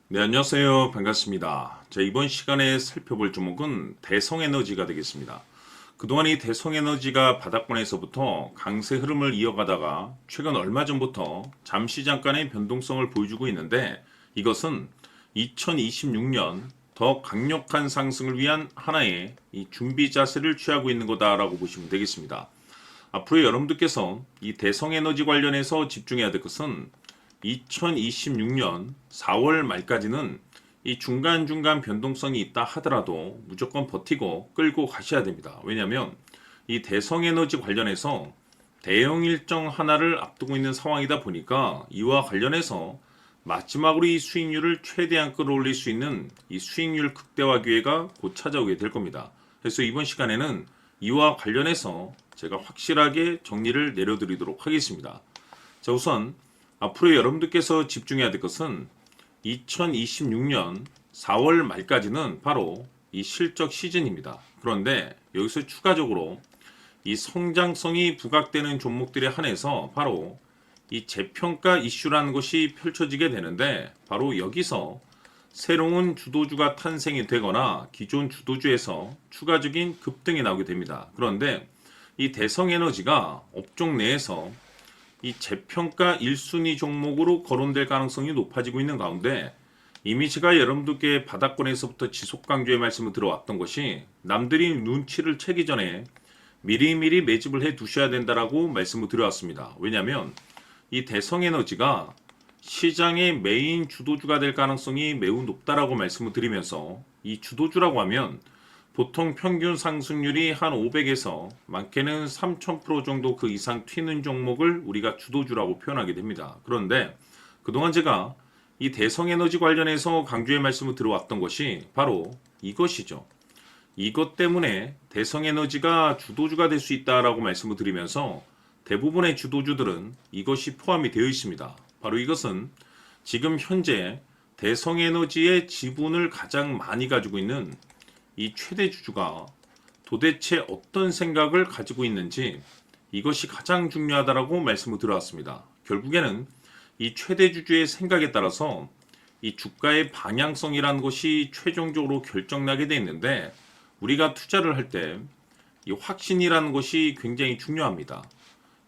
네, 안녕하세요. 반갑습니다. 자, 이번 시간에 살펴볼 종목은 대성에너지가 되겠습니다. 그동안 이 대성에너지가 바닥권에서부터 강세 흐름을 이어가다가 최근 얼마 전부터 잠시 잠깐의 변동성을 보여주고 있는데 이것은 2026년 더 강력한 상승을 위한 하나의 이 준비 자세를 취하고 있는 거다라고 보시면 되겠습니다. 앞으로 여러분들께서 이 대성에너지 관련해서 집중해야 될 것은 2026년 4월 말까지는 이 중간중간 변동성이 있다 하더라도 무조건 버티고 끌고 가셔야 됩니다. 왜냐하면 이 대성에너지 관련해서 대형 일정 하나를 앞두고 있는 상황이다 보니까 이와 관련해서 마지막으로 이 수익률을 최대한 끌어올릴 수 있는 이 수익률 극대화 기회가 곧 찾아오게 될 겁니다. 그래서 이번 시간에는 이와 관련해서 제가 확실하게 정리를 내려드리도록 하겠습니다. 자, 우선 앞으로 여러분들께서 집중해야 될 것은 2026년 4월 말까지는 바로 이 실적 시즌입니다. 그런데 여기서 추가적으로 이 성장성이 부각되는 종목들에 한해서 바로 이 재평가 이슈라는 것이 펼쳐지게 되는데 바로 여기서 새로운 주도주가 탄생이 되거나 기존 주도주에서 추가적인 급등이 나오게 됩니다. 그런데 이 대성에너지가 업종 내에서 이 재평가 1순위 종목으로 거론될 가능성이 높아지고 있는 가운데 이미 제가 여러분들께 바닥권에서부터 지속 강조의 말씀을 들어왔던 것이 남들이 눈치를 채기 전에 미리미리 매집을 해 두셔야 된다라고 말씀을 드려왔습니다. 왜냐하면 이 대성에너지가 시장의 메인 주도주가 될 가능성이 매우 높다라고 말씀을 드리면서 이 주도주라고 하면 보통 평균 상승률이 한 500에서 많게는 3000% 정도 그 이상 튀는 종목을 우리가 주도주라고 표현하게 됩니다. 그런데 그동안 제가 이 대성에너지 관련해서 강조의 말씀을 들어왔던 것이 바로 이것이죠. 이것 때문에 대성에너지가 주도주가 될 수 있다라고 말씀을 드리면서 대부분의 주도주들은 이것이 포함이 되어 있습니다. 바로 이것은 지금 현재 대성에너지의 지분을 가장 많이 가지고 있는 이 최대 주주가 도대체 어떤 생각을 가지고 있는지 이것이 가장 중요하다라고 말씀을 드려왔습니다. 결국에는 이 최대 주주의 생각에 따라서 이 주가의 방향성이라는 것이 최종적으로 결정나게 돼 있는데 우리가 투자를 할 때 이 확신이라는 것이 굉장히 중요합니다.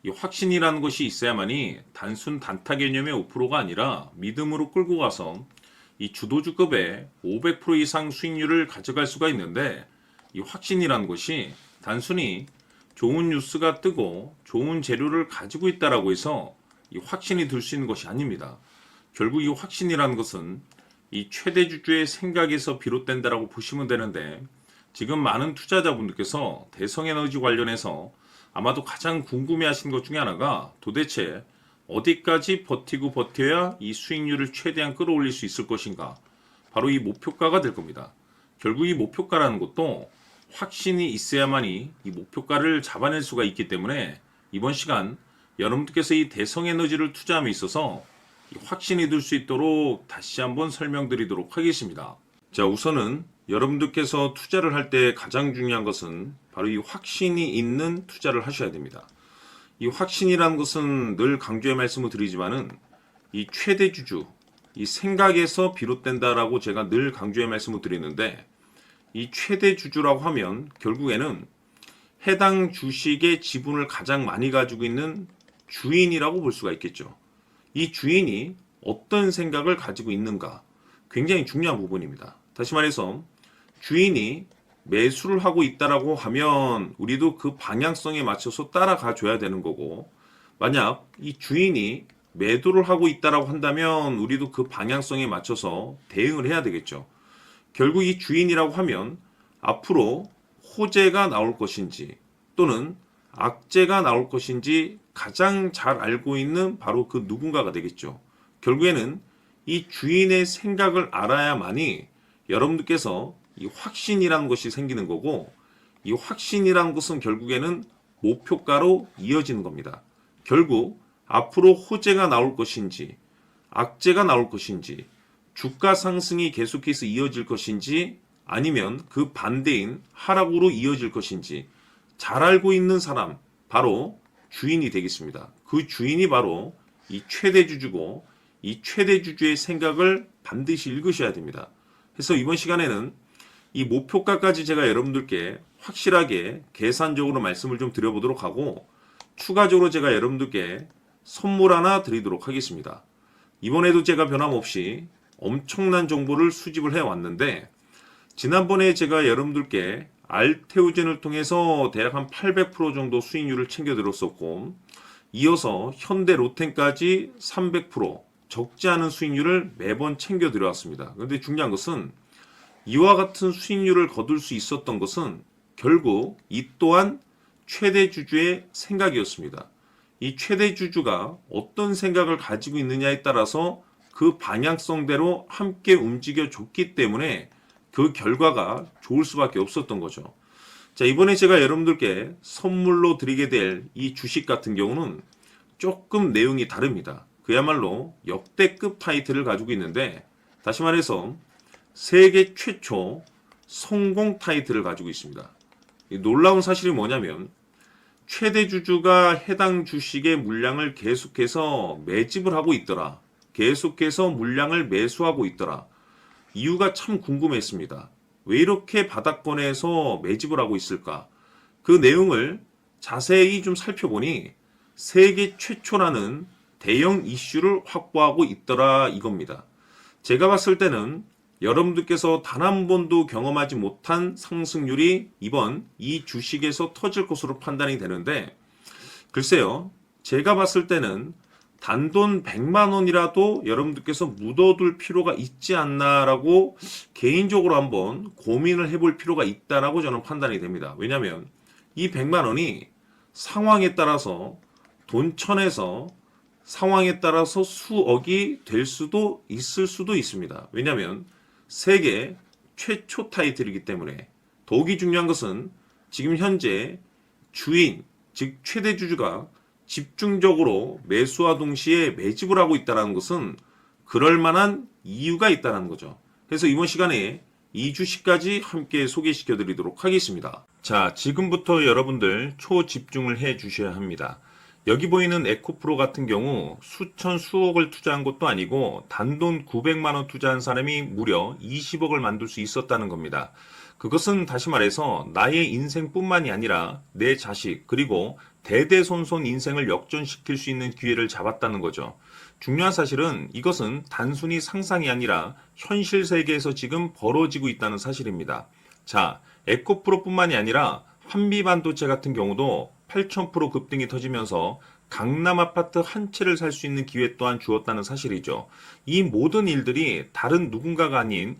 이 확신이라는 것이 있어야만이 단순 단타 개념의 5%가 아니라 믿음으로 끌고 가서 이 주도주급의 500% 이상 수익률을 가져갈 수가 있는데 이 확신이라는 것이 단순히 좋은 뉴스가 뜨고 좋은 재료를 가지고 있다라고 해서 이 확신이 들 수 있는 것이 아닙니다. 결국 이 확신이라는 것은 이 최대 주주의 생각에서 비롯된다라고 보시면 되는데 지금 많은 투자자분들께서 대성에너지 관련해서 아마도 가장 궁금해하시는 것 중에 하나가 도대체 어디까지 버티고 버텨야 이 수익률을 최대한 끌어올릴 수 있을 것인가? 바로 이 목표가가 될 겁니다. 결국 이 목표가라는 것도 확신이 있어야만이 이 목표가를 잡아낼 수가 있기 때문에 이번 시간 여러분들께서 이 대성에너지를 투자함에 있어서 확신이 들 수 있도록 다시 한번 설명드리도록 하겠습니다. 자, 우선은 여러분들께서 투자를 할 때 가장 중요한 것은 바로 이 확신이 있는 투자를 하셔야 됩니다. 이 확신이라는 것은 늘 강조의 말씀을 드리지만은 이 최대 주주, 이 생각에서 비롯된다라고 제가 늘 강조의 말씀을 드리는데 이 최대 주주라고 하면 결국에는 해당 주식의 지분을 가장 많이 가지고 있는 주인이라고 볼 수가 있겠죠. 이 주인이 어떤 생각을 가지고 있는가 굉장히 중요한 부분입니다. 다시 말해서 주인이 매수를 하고 있다라고 하면 우리도 그 방향성에 맞춰서 따라가 줘야 되는 거고 만약 이 주인이 매도를 하고 있다라고 한다면 우리도 그 방향성에 맞춰서 대응을 해야 되겠죠. 결국 이 주인이라고 하면 앞으로 호재가 나올 것인지 또는 악재가 나올 것인지 가장 잘 알고 있는 바로 그 누군가가 되겠죠. 결국에는 이 주인의 생각을 알아야만이 여러분들께서 이 확신이라는 것이 생기는 거고 이 확신이라는 것은 결국에는 목표가로 이어지는 겁니다. 결국 앞으로 호재가 나올 것인지 악재가 나올 것인지 주가 상승이 계속해서 이어질 것인지 아니면 그 반대인 하락으로 이어질 것인지 잘 알고 있는 사람 바로 주인이 되겠습니다. 그 주인이 바로 이 최대 주주고 이 최대 주주의 생각을 반드시 읽으셔야 됩니다. 그래서 이번 시간에는 이 목표가까지 제가 여러분들께 확실하게 계산적으로 말씀을 좀 드려보도록 하고, 추가적으로 제가 여러분들께 선물 하나 드리도록 하겠습니다. 이번에도 제가 변함없이 엄청난 정보를 수집을 해왔는데, 지난번에 제가 여러분들께 알테오젠을 통해서 대략 한 800% 정도 수익률을 챙겨드렸었고, 이어서 현대 로템까지 300% 적지 않은 수익률을 매번 챙겨드려왔습니다. 그런데 중요한 것은 이와 같은 수익률을 거둘 수 있었던 것은 결국 이 또한 최대 주주의 생각이었습니다. 이 최대 주주가 어떤 생각을 가지고 있느냐에 따라서 그 방향성대로 함께 움직여 줬기 때문에 그 결과가 좋을 수밖에 없었던 거죠. 자, 이번에 제가 여러분들께 선물로 드리게 될 이 주식 같은 경우는 조금 내용이 다릅니다. 그야말로 역대급 타이틀을 가지고 있는데, 다시 말해서 세계 최초 성공 타이틀을 가지고 있습니다. 이 놀라운 사실이 뭐냐면 최대 주주가 해당 주식의 물량을 계속해서 매집을 하고 있더라. 계속해서 물량을 매수하고 있더라. 이유가 참 궁금했습니다. 왜 이렇게 바닥권에서 매집을 하고 있을까? 그 내용을 자세히 좀 살펴보니 세계 최초라는 대형 이슈를 확보하고 있더라 이겁니다. 제가 봤을 때는 여러분들께서 단 한 번도 경험하지 못한 상승률이 이번 이 주식에서 터질 것으로 판단이 되는데, 글쎄요, 제가 봤을 때는 단돈 100만 원이라도 여러분들께서 묻어둘 필요가 있지 않나라고 개인적으로 한번 고민을 해볼 필요가 있다라고 저는 판단이 됩니다. 왜냐하면 이 100만 원이 상황에 따라서 돈천에서 상황에 따라서 수억이 될 수도 있을 수도 있습니다. 왜냐하면 세계 최초 타이틀이기 때문에. 더욱이 중요한 것은 지금 현재 주인, 즉 최대 주주가 집중적으로 매수와 동시에 매집을 하고 있다는 것은 그럴 만한 이유가 있다는 거죠. 그래서 이번 시간에 이 주식까지 함께 소개시켜 드리도록 하겠습니다. 자, 지금부터 여러분들 초집중을 해 주셔야 합니다. 여기 보이는 에코프로 같은 경우 수천 수억을 투자한 것도 아니고 단돈 900만 원 투자한 사람이 무려 20억을 만들 수 있었다는 겁니다. 그것은 다시 말해서 나의 인생뿐만이 아니라 내 자식 그리고 대대손손 인생을 역전시킬 수 있는 기회를 잡았다는 거죠. 중요한 사실은 이것은 단순히 상상이 아니라 현실 세계에서 지금 벌어지고 있다는 사실입니다. 자, 에코프로뿐만이 아니라 한미반도체 같은 경우도 8,000% 급등이 터지면서 강남 아파트 한 채를 살 수 있는 기회 또한 주었다는 사실이죠. 이 모든 일들이 다른 누군가가 아닌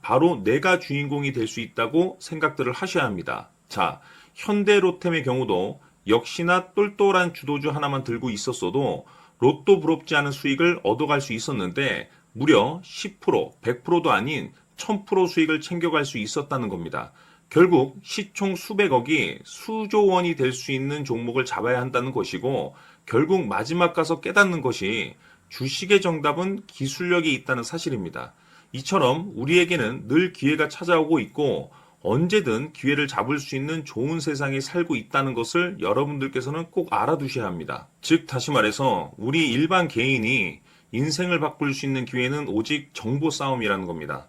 바로 내가 주인공이 될 수 있다고 생각들을 하셔야 합니다. 자, 현대로템의 경우도 역시나 똘똘한 주도주 하나만 들고 있었어도 로또 부럽지 않은 수익을 얻어갈 수 있었는데 무려 10%, 100%도 아닌 1000% 수익을 챙겨갈 수 있었다는 겁니다. 결국 시총 수백억이 수조 원이 될 수 있는 종목을 잡아야 한다는 것이고, 결국 마지막 가서 깨닫는 것이 주식의 정답은 기술력이 있다는 사실입니다. 이처럼 우리에게는 늘 기회가 찾아오고 있고 언제든 기회를 잡을 수 있는 좋은 세상에 살고 있다는 것을 여러분들께서는 꼭 알아두셔야 합니다. 즉 다시 말해서 우리 일반 개인이 인생을 바꿀 수 있는 기회는 오직 정보 싸움이라는 겁니다.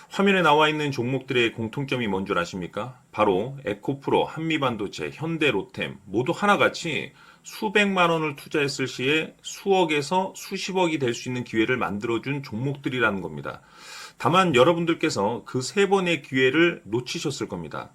화면에 나와 있는 종목들의 공통점이 뭔 줄 아십니까? 바로 에코프로, 한미반도체, 현대로템 모두 하나같이 수백만 원을 투자했을 시에 수억에서 수십억이 될 수 있는 기회를 만들어준 종목들이라는 겁니다. 다만 여러분들께서 그 세 번의 기회를 놓치셨을 겁니다.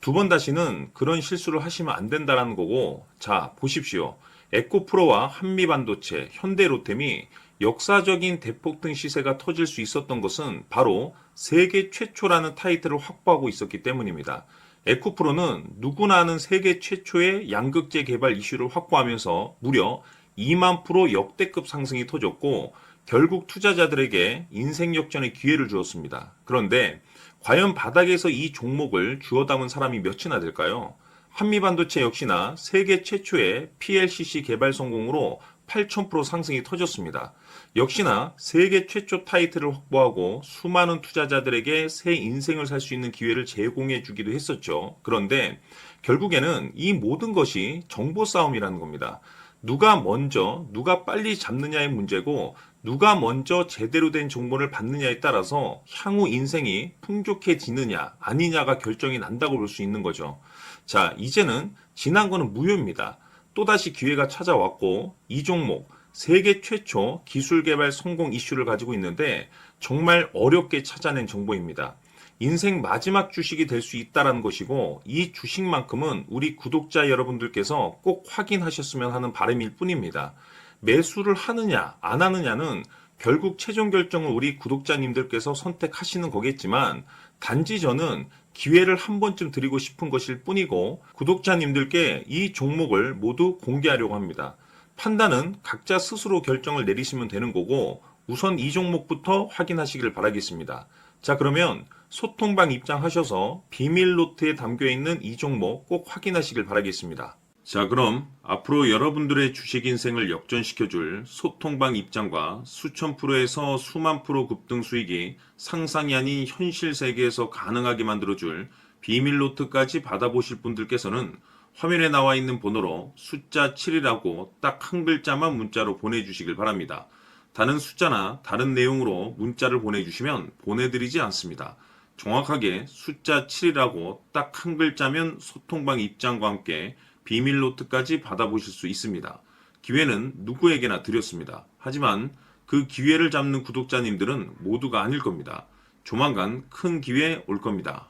두 번 다시는 그런 실수를 하시면 안 된다는 거고, 자 보십시오. 에코프로와 한미반도체, 현대로템이 역사적인 대폭등 시세가 터질 수 있었던 것은 바로 세계 최초라는 타이틀을 확보하고 있었기 때문입니다. 에코프로는 누구나 아는 세계 최초의 양극재 개발 이슈를 확보하면서 무려 2만 프로 역대급 상승이 터졌고 결국 투자자들에게 인생 역전의 기회를 주었습니다. 그런데 과연 바닥에서 이 종목을 주워 담은 사람이 몇이나 될까요? 한미반도체 역시나 세계 최초의 PLCC 개발 성공으로 8,000% 상승이 터졌습니다. 역시나 세계 최초 타이틀을 확보하고 수많은 투자자들에게 새 인생을 살 수 있는 기회를 제공해 주기도 했었죠. 그런데 결국에는 이 모든 것이 정보 싸움이라는 겁니다. 누가 먼저, 누가 빨리 잡느냐의 문제고 누가 먼저 제대로 된 정보를 받느냐에 따라서 향후 인생이 풍족해지느냐 아니냐가 결정이 난다고 볼 수 있는 거죠. 자, 이제는 지난 거는 무효입니다. 또다시 기회가 찾아왔고 이 종목 세계 최초 기술 개발 성공 이슈를 가지고 있는데 정말 어렵게 찾아낸 정보입니다. 인생 마지막 주식이 될 수 있다는 것이고 이 주식만큼은 우리 구독자 여러분들께서 꼭 확인하셨으면 하는 바람일 뿐입니다. 매수를 하느냐 안 하느냐는 결국 최종 결정을 우리 구독자님들께서 선택하시는 거겠지만 단지 저는 기회를 한 번쯤 드리고 싶은 것일 뿐이고 구독자님들께 이 종목을 모두 공개하려고 합니다. 판단은 각자 스스로 결정을 내리시면 되는 거고 우선 이 종목부터 확인하시길 바라겠습니다. 자, 그러면 소통방 입장하셔서 비밀 노트에 담겨 있는 이 종목 꼭 확인하시길 바라겠습니다. 자, 그럼 앞으로 여러분들의 주식 인생을 역전시켜줄 소통방 입장과 수천 프로에서 수만 프로 급등 수익이 상상이 아닌 현실 세계에서 가능하게 만들어줄 비밀 노트까지 받아보실 분들께서는 화면에 나와 있는 번호로 숫자 7이라고 딱 한 글자만 문자로 보내주시길 바랍니다. 다른 숫자나 다른 내용으로 문자를 보내주시면 보내드리지 않습니다. 정확하게 숫자 7이라고 딱 한 글자면 소통방 입장과 함께 비밀 노트까지 받아보실 수 있습니다. 기회는 누구에게나 드렸습니다. 하지만 그 기회를 잡는 구독자님들은 모두가 아닐 겁니다. 조만간 큰 기회 올 겁니다.